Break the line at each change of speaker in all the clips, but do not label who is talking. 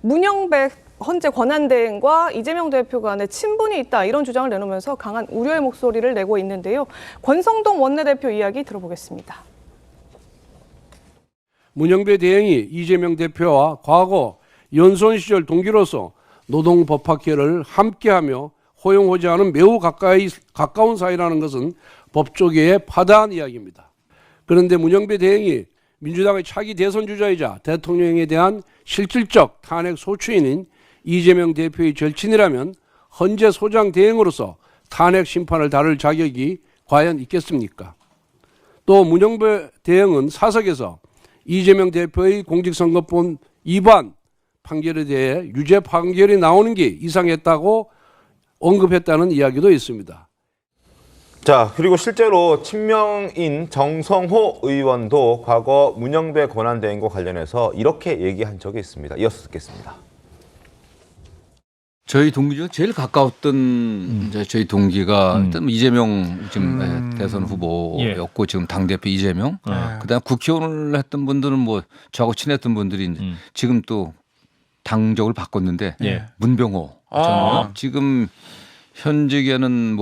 문영배 헌재 권한대행과 이재명 대표 간에 친분이 있다 이런 주장을 내놓으면서 강한 우려의 목소리를 내고 있는데요. 권성동 원내대표 이야기 들어보겠습니다.
문영배 대행이 이재명 대표와 과거 연수원 시절 동기로서 노동법학회를 함께하며 호용호제하는 매우 가까운 사이라는 것은 법조계의 파다한 이야기입니다. 그런데 문영배 대행이 민주당의 차기 대선 주자이자 대통령에 대한 실질적 탄핵 소추인인 이재명 대표의 절친이라면 헌재 소장 대행으로서 탄핵 심판을 다룰 자격이 과연 있겠습니까? 또 문영배 대행은 사석에서 이재명 대표의 공직선거법 위반 판결에 대해 유죄 판결이 나오는 게 이상했다고 언급했다는 이야기도 있습니다.
자, 그리고 실제로 친명인 정성호 의원도 과거 문영배 권한대행과 관련해서 이렇게 얘기한 적이 있습니다. 이어서 듣겠습니다.
저희 동기 중 제일 가까웠던 이제 저희 동기가 일단 이재명 지금 대선 후보였고 지금 당대표 이재명 그다음 국회의원을 했던 분들은 뭐 저하고 친했던 분들이 지금 또 당적을 바꿨는데 문병호 전 지금 현직에는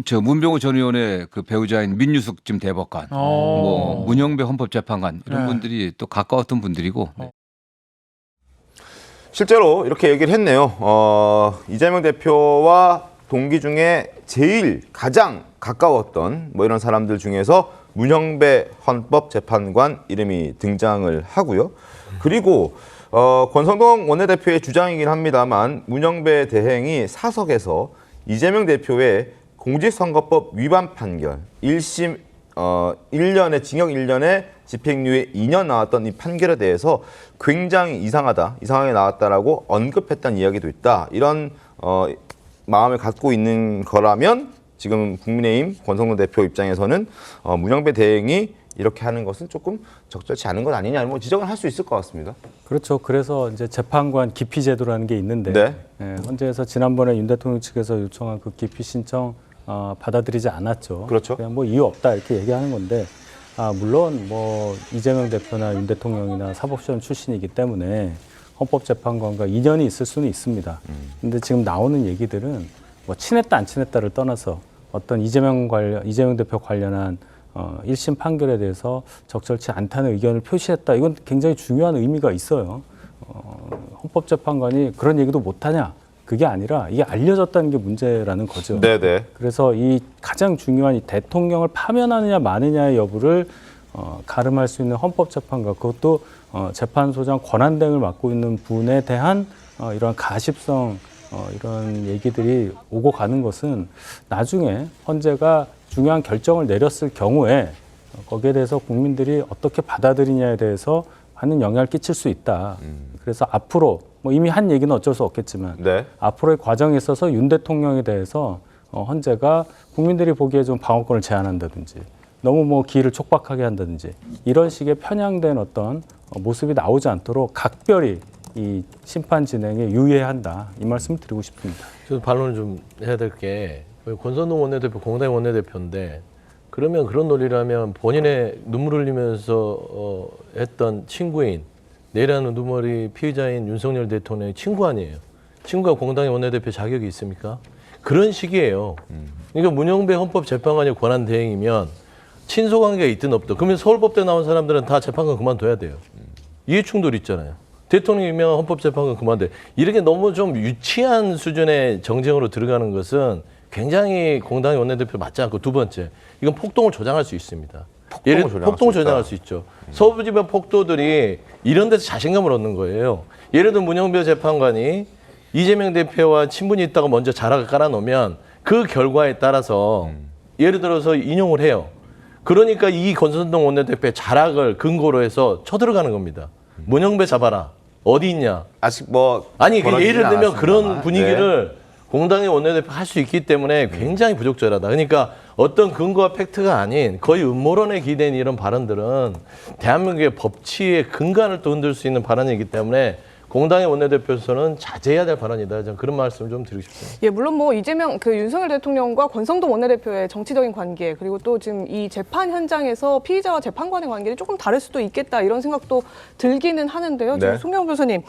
저 문병호 전 의원의 그 배우자인 민유숙 지금 대법관 뭐 문영배 헌법재판관 이런 분들이 또 가까웠던 분들이고
실제로 이렇게 얘기를 했네요. 이재명 대표와 동기 중에 제일 가장 가까웠던 뭐 이런 사람들 중에서 문영배 헌법재판관 이름이 등장을 하고요. 그리고 권성동 원내대표의 주장이긴 합니다만 문영배 대행이 사석에서 이재명 대표의 공직선거법 위반 판결 1심 1년에 징역 1년에 집행유예 2년 나왔던 이 판결에 대해서 굉장히 이상하게 나왔다라고 언급했다는 이야기도 있다. 이런 마음을 갖고 있는 거라면 지금 국민의힘 권성동 대표 입장에서는 문영배 대행이 이렇게 하는 것은 조금 적절치 않은 것 아니냐 뭐 지적을 할 수 있을 것 같습니다.
그렇죠. 그래서 이제 재판관 기피 제도라는 게 있는데
네.
헌재에서 지난번에 윤 대통령 측에서 요청한 그 기피 신청 받아들이지 않았죠.
그렇죠.
그냥 뭐 이유 없다 이렇게 얘기하는 건데 물론 뭐 이재명 대표나 윤 대통령이나 사법시험 출신이기 때문에 헌법재판관과 인연이 있을 수는 있습니다. 근데 지금 나오는 얘기들은 뭐 친했다 안 친했다를 떠나서 어떤 이재명 대표 관련한 1심 판결에 대해서 적절치 않다는 의견을 표시했다. 이건 굉장히 중요한 의미가 있어요. 헌법재판관이 그런 얘기도 못하냐? 그게 아니라 이게 알려졌다는 게 문제라는 거죠.
네네.
그래서 이 가장 중요한 이 대통령을 파면하느냐 마느냐의 여부를 가름할 수 있는 헌법재판관, 그것도 재판소장 권한대행을 맡고 있는 분에 대한 이런 가십성 이런 얘기들이 오고 가는 것은 나중에 헌재가 중요한 결정을 내렸을 경우에 거기에 대해서 국민들이 어떻게 받아들이냐에 대해서 많은 영향을 끼칠 수 있다. 그래서 앞으로 뭐 이미 한 얘기는 어쩔 수 없겠지만
네.
앞으로의 과정에 있어서 윤 대통령에 대해서 헌재가 국민들이 보기에 좀 방어권을 제한한다든지 너무 뭐 기일을 촉박하게 한다든지 이런 식의 편향된 어떤 모습이 나오지 않도록 각별히 이 심판 진행에 유의해야 한다. 이 말씀을 드리고 싶습니다.
저도 반론을 좀 해야 될 게 권성동 원내대표 공당의 원내대표인데 그러면 그런 논리라면 본인의 눈물 흘리면서 했던 친구인 내란 우두머리 피의자인 윤석열 대통령의 친구 아니에요. 친구가 공당의 원내대표 자격이 있습니까? 그런 식이에요. 그러니까 문영배 헌법재판관의 권한 대행이면 친소관계가 있든 없든 그러면 서울법대 나온 사람들은 다 재판관 그만둬야 돼요. 이해충돌 있잖아요. 대통령이 유명한 헌법재판관 그만둬. 이렇게 너무 좀 유치한 수준의 정쟁으로 들어가는 것은 굉장히 공당의 원내대표 맞지 않고 두 번째, 이건 폭동을 조장할 수 있습니다. 폭동을 조장할 수 있죠. 서부지법 폭도들이 이런 데서 자신감을 얻는 거예요. 예를 들어 문영배 재판관이 이재명 대표와 친분이 있다고 먼저 자락을 깔아놓으면 그 결과에 따라서 예를 들어서 인용을 해요. 그러니까 이 권성동 원내대표의 자락을 근거로 해서 쳐들어가는 겁니다. 문영배 잡아라. 어디 있냐.
아직 뭐
아니 예를 들면 그런
않았습니다만.
분위기를 네. 공당의 원내대표 할 수 있기 때문에 굉장히 부적절하다. 그러니까 어떤 근거와 팩트가 아닌 거의 음모론에 기댄 이런 발언들은 대한민국의 법치의 근간을 또 흔들 수 있는 발언이기 때문에 공당의 원내대표로서는 자제해야 될 발언이다. 저는 그런 말씀을 좀 드리고 싶습니다.
예, 물론 뭐 이재명 윤석열 대통령과 권성동 원내대표의 정치적인 관계 그리고 또 지금 이 재판 현장에서 피의자와 재판관의 관계는 조금 다를 수도 있겠다 이런 생각도 들기는 하는데요. 지금
네.
송영훈 교수님,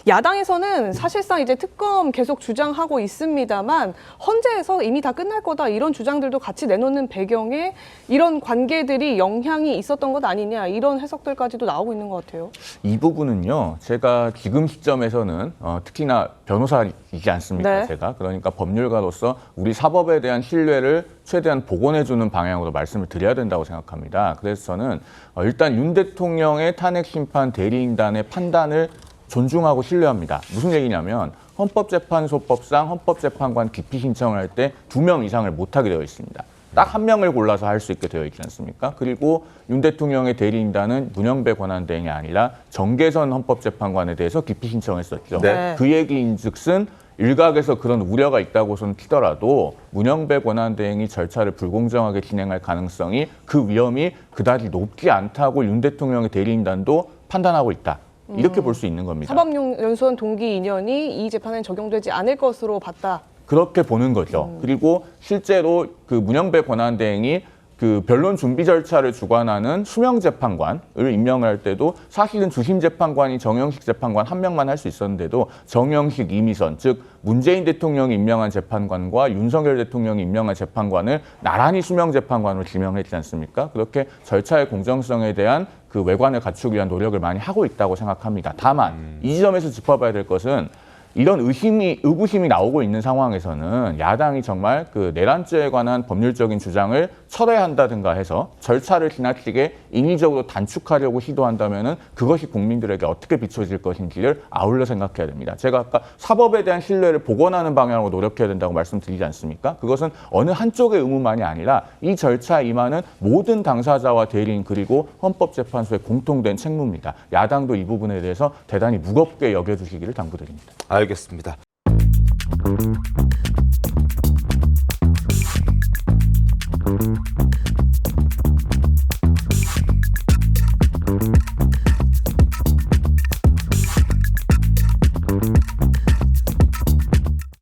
야당에서는 사실상 이제 특검 계속 주장하고 있습니다만 헌재에서 이미 다 끝날 거다 이런 주장들도 같이 내놓는 배경에 이런 관계들이 영향이 있었던 것 아니냐 이런 해석들까지도 나오고 있는 것 같아요.
이 부분은요, 제가 지금 시점에서는 특히나 변호사이지 않습니까?
네.
제가 그러니까 법률가로서 우리 사법에 대한 신뢰를 최대한 복원해주는 방향으로 말씀을 드려야 된다고 생각합니다. 그래서 저는 일단 윤 대통령의 탄핵 심판 대리인단의 판단을 존중하고 신뢰합니다. 무슨 얘기냐면 헌법재판소법상 헌법재판관 기피 신청을 할 때 2명 이상을 못하게 되어 있습니다. 딱 한 명을 골라서 할 수 있게 되어 있지 않습니까? 그리고 윤 대통령의 대리인단은 문영배 권한대행이 아니라 정계선 헌법재판관에 대해서 기피 신청했었죠.
네.
그 얘기인즉슨 일각에서 그런 우려가 있다고선 치더라도 문영배 권한대행이 절차를 불공정하게 진행할 가능성이 그 위험이 그다지 높지 않다고 윤 대통령의 대리인단도 판단하고 있다. 이렇게 볼 수 있는 겁니다.
사법연수원 동기 인연이 이 재판에 적용되지 않을 것으로 봤다.
그렇게 보는 거죠. 그리고 실제로 그 문영배 권한대행이 그 변론 준비 절차를 주관하는 수명 재판관을 임명을 할 때도 사실은 주심 재판관이 정영식 재판관 한 명만 할 수 있었는데도 정영식, 이미선, 즉 문재인 대통령이 임명한 재판관과 윤석열 대통령이 임명한 재판관을 나란히 수명 재판관으로 지명했지 않습니까? 그렇게 절차의 공정성에 대한 그 외관을 갖추기 위한 노력을 많이 하고 있다고 생각합니다. 다만 이 지점에서 짚어봐야 될 것은 이런 의구심이 나오고 있는 상황에서는 야당이 정말 그 내란죄에 관한 법률적인 주장을 철회한다든가 해서 절차를 지나치게 인위적으로 단축하려고 시도한다면은 그것이 국민들에게 어떻게 비춰질 것인지를 아울러 생각해야 됩니다. 제가 아까 사법에 대한 신뢰를 복원하는 방향으로 노력해야 된다고 말씀드리지 않습니까? 그것은 어느 한쪽의 의무만이 아니라 이 절차에 임하는 모든 당사자와 대리인 그리고 헌법재판소의 공통된 책무입니다. 야당도 이 부분에 대해서 대단히 무겁게 여겨주시기를 당부드립니다.
알겠습니다.